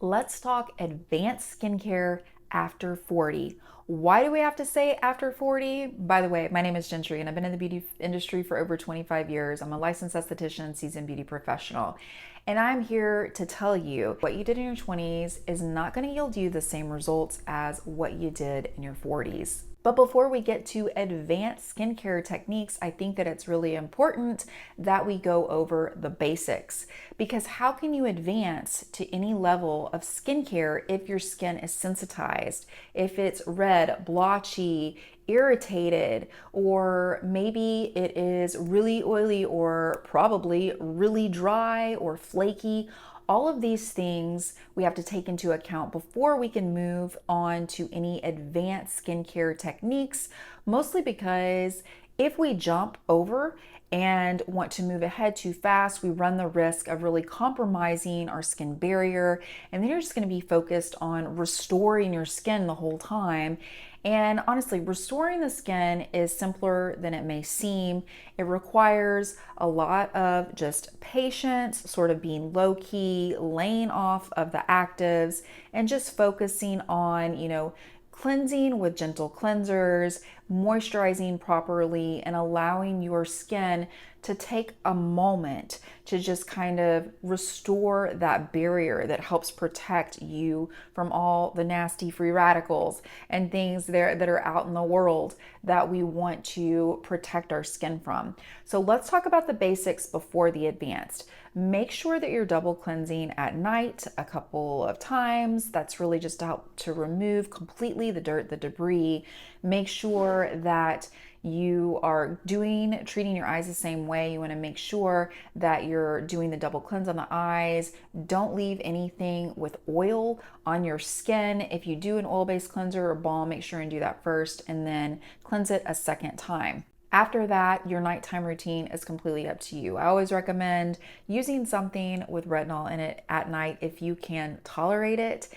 Let's talk advanced skincare after 40. Why do we have to say after 40? By the way, my name is Jentri and I've been in the beauty industry for over 25 years. I'm a licensed esthetician, seasoned beauty professional. And I'm here to tell you what you did in your 20s is not going to yield you the same results as what you did in your 40s. But before we get to advanced skincare techniques, I think that it's really important that we go over the basics. Because how can you advance to any level of skincare if your skin is sensitized, if it's red, blotchy, irritated, or maybe it is really oily or probably really dry or flaky? All of these things we have to take into account before we can move on to any advanced skincare techniques, mostly because if we jump over and want to move ahead too fast, we run the risk of really compromising our skin barrier. And then you're just going to be focused on restoring your skin the whole time. And honestly, restoring the skin is simpler than it may seem. It requires a lot of just patience, sort of being low key, laying off of the actives, and just focusing on, cleansing with gentle cleansers, moisturizing properly, and allowing your skin to take a moment to just kind of restore that barrier that helps protect you from all the nasty free radicals and things there that are out in the world that we want to protect our skin from. So let's talk about the basics before the advanced. Make sure that you're double cleansing at night a couple of times. That's really just to help to remove completely the dirt, the debris. Make sure that you are treating your eyes the same way. You want to make sure that you're doing the double cleanse on the eyes. Don't leave anything with oil on your skin. If you do an oil-based cleanser or balm, make sure and do that first and then cleanse it a second time. After that, your nighttime routine is completely up to you. I always recommend using something with retinol in it at night if you can tolerate it.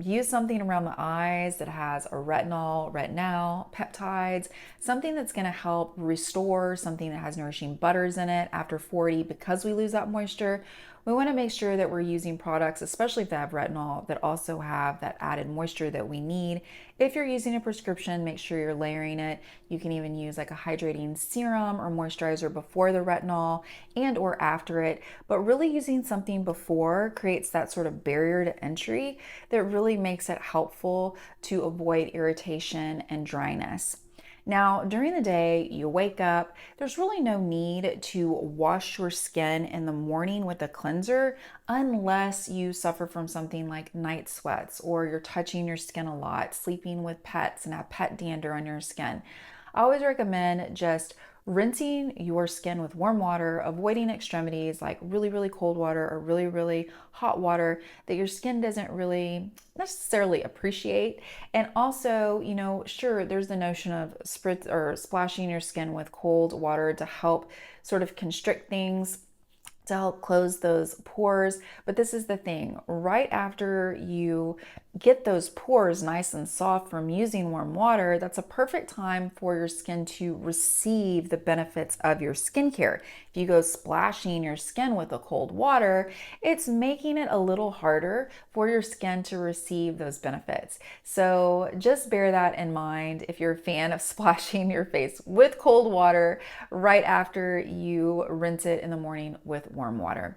Use something around the eyes that has a retinol, peptides, something that's going to help restore, something that has nourishing butters in it after 40 because we lose that moisture. We want to make sure that we're using products, especially if they have retinol, that also have that added moisture that we need. If you're using a prescription, make sure you're layering it. You can even use like a hydrating serum or moisturizer before the retinol and or after it, but really using something before creates that sort of barrier to entry that really makes it helpful to avoid irritation and dryness. Now, during the day, you wake up, there's really no need to wash your skin in the morning with a cleanser unless you suffer from something like night sweats or you're touching your skin a lot, sleeping with pets and have pet dander on your skin. I always recommend just rinsing your skin with warm water, avoiding extremities like really, really cold water or really, really hot water that your skin doesn't really necessarily appreciate. And also, sure, there's the notion of spritz or splashing your skin with cold water to help sort of constrict things, to help close those pores. But this is the thing, right after you get those pores nice and soft from using warm water, that's a perfect time for your skin to receive the benefits of your skincare. If you go splashing your skin with a cold water, it's making it a little harder for your skin to receive those benefits. So just bear that in mind if you're a fan of splashing your face with cold water right after you rinse it in the morning with warm water.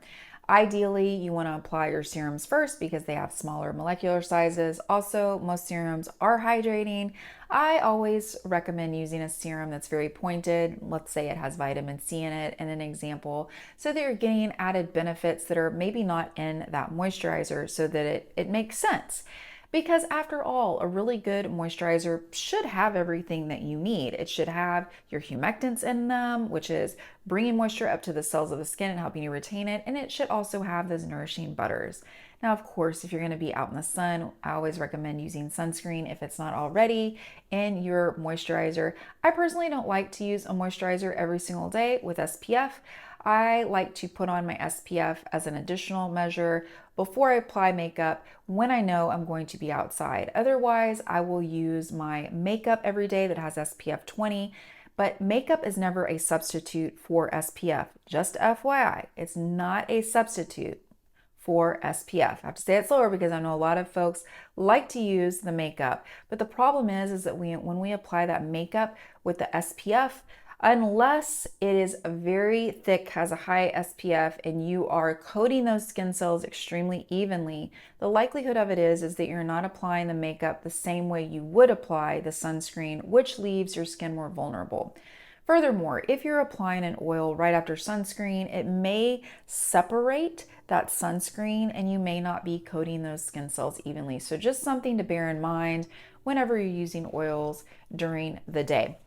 Ideally, you want to apply your serums first because they have smaller molecular sizes. Also, most serums are hydrating. I always recommend using a serum that's very pointed. Let's say it has vitamin C in it, and an example, so that you're getting added benefits that are maybe not in that moisturizer so that it makes sense. Because after all, a really good moisturizer should have everything that you need. It should have your humectants in them, which is bringing moisture up to the cells of the skin and helping you retain it. And it should also have those nourishing butters. Now, of course, if you're going to be out in the sun, I always recommend using sunscreen if it's not already in your moisturizer. I personally don't like to use a moisturizer every single day with SPF. I like to put on my SPF as an additional measure before I apply makeup when I know I'm going to be outside. Otherwise, I will use my makeup every day that has SPF 20. But makeup is never a substitute for SPF. Just FYI, it's not a substitute for SPF. I have to say it slower because I know a lot of folks like to use the makeup, but the problem is that when we apply that makeup with the SPF, unless it is very thick, has a high SPF, and you are coating those skin cells extremely evenly, the likelihood of it is that you're not applying the makeup the same way you would apply the sunscreen, which leaves your skin more vulnerable. Furthermore, if you're applying an oil right after sunscreen, it may separate that sunscreen and you may not be coating those skin cells evenly. So just something to bear in mind whenever you're using oils during the day.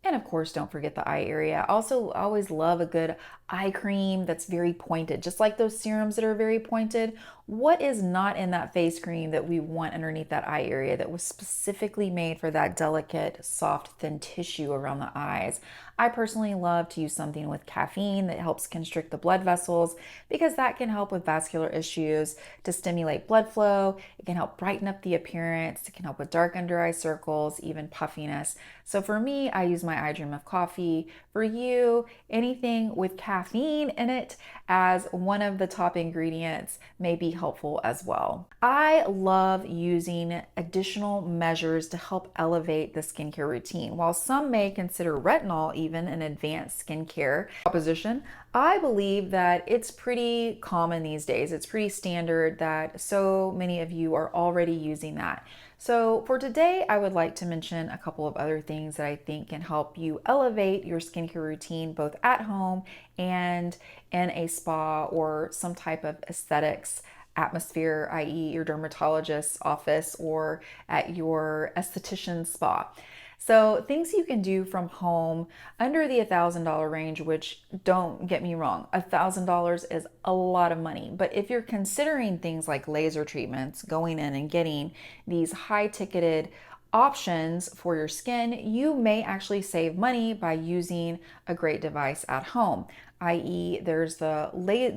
And of course, don't forget the eye area. Also, always love a good eye cream that's very pointed, just like those serums that are very pointed. What is not in that face cream that we want underneath that eye area that was specifically made for that delicate, soft, thin tissue around the eyes? I personally love to use something with caffeine that helps constrict the blood vessels because that can help with vascular issues, to stimulate blood flow. It can help brighten up the appearance. It can help with dark under eye circles, even puffiness. So for me, I use my I Dream of Coffee. For you, anything with caffeine in it as one of the top ingredients may be helpful as well. I love using additional measures to help elevate the skincare routine. While some may consider retinol even an advanced skincare proposition, I believe that it's pretty common these days. It's pretty standard that so many of you are already using that. So for today, I would like to mention a couple of other things that I think can help you elevate your skincare routine both at home and in a spa or some type of aesthetics atmosphere, i.e. your dermatologist's office or at your esthetician spa. So things you can do from home under the $1,000 range, which don't get me wrong, $1,000 is a lot of money. But if you're considering things like laser treatments, going in and getting these high ticketed options for your skin, you may actually save money by using a great device at home, i.e. there's the laser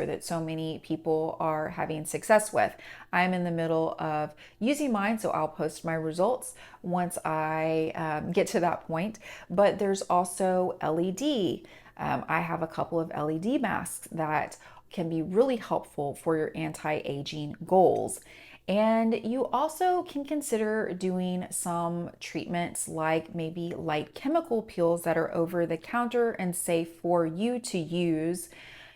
that so many people are having success with. I'm in the middle of using mine, so I'll post my results once I get to that point. But there's also LED. I have a couple of LED masks that can be really helpful for your anti-aging goals. And you also can consider doing some treatments like maybe light chemical peels that are over the counter and safe for you to use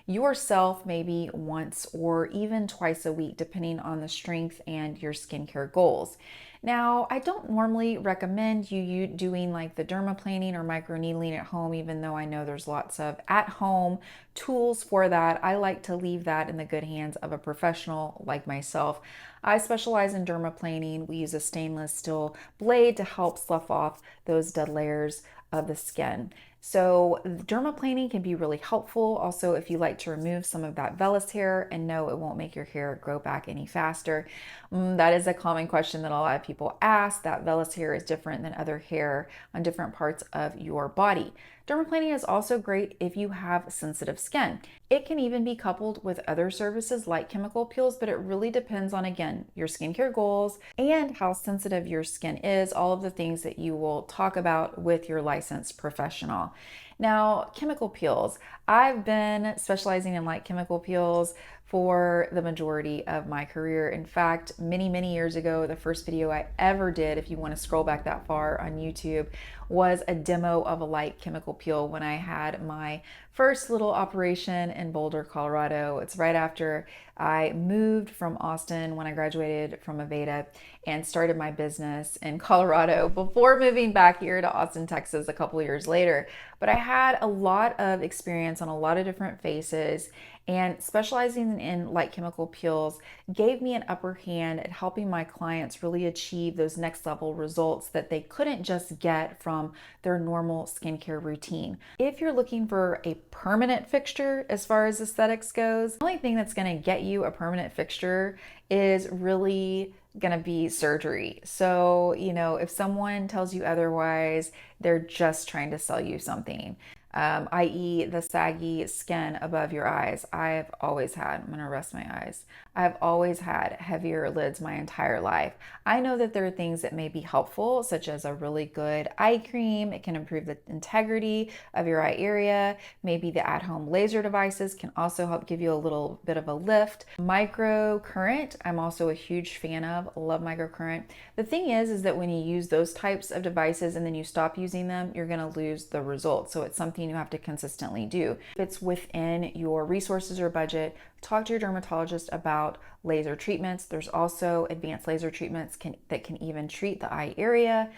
yourself maybe once or even twice a week, depending on the strength and your skincare goals. Now, I don't normally recommend you doing like the dermaplaning or microneedling at home, even though I know there's lots of at-home tools for that. I like to leave that in the good hands of a professional like myself. I specialize in dermaplaning. We use a stainless steel blade to help slough off those dead layers of the skin. So dermaplaning can be really helpful. Also, if you like to remove some of that vellus hair, and no, it won't make your hair grow back any faster. That is a common question that a lot of people ask. That vellus hair is different than other hair on different parts of your body. Dermaplaning is also great if you have sensitive skin. It can even be coupled with other services like chemical peels, but it really depends on, again, your skincare goals and how sensitive your skin is, all of the things that you will talk about with your licensed professional. Now, chemical peels. I've been specializing in light chemical peels for the majority of my career. In fact, many years ago, the first video I ever did, if you want to scroll back that far on YouTube, was a demo of a light chemical peel when I had my first little operation in Boulder, Colorado. It's right after I moved from Austin when I graduated from Aveda and started my business in Colorado before moving back here to Austin, Texas a couple years later. But I had a lot of experience on a lot of different faces, and specializing in light chemical peels gave me an upper hand at helping my clients really achieve those next level results that they couldn't just get from their normal skincare routine. If you're looking for a permanent fixture as far as aesthetics goes, the only thing that's going to get you a permanent fixture is really going to be surgery. So, if someone tells you otherwise, they're just trying to sell you something. i.e., the saggy skin above your eyes. I've always had, I'm gonna rest my eyes. I've always had heavier lids my entire life. I know that there are things that may be helpful, such as a really good eye cream. It can improve the integrity of your eye area. Maybe the at-home laser devices can also help give you a little bit of a lift. Microcurrent, I'm also a huge fan of. Love microcurrent. The thing is that when you use those types of devices and then you stop using them, you're gonna lose the results. So it's something you have to consistently do. If it's within your resources or budget, talk to your dermatologist about laser treatments. There's also advanced laser treatments that can even treat the eye area.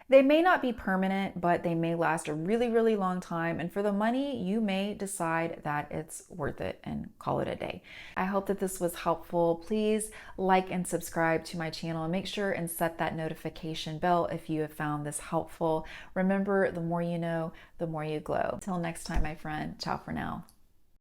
They may not be permanent, but they may last a really, really long time. And for the money, you may decide that it's worth it and call it a day. I hope that this was helpful. Please like and subscribe to my channel and make sure and set that notification bell if you have found this helpful. Remember, the more you know, the more you glow. Until next time, my friend, ciao for now.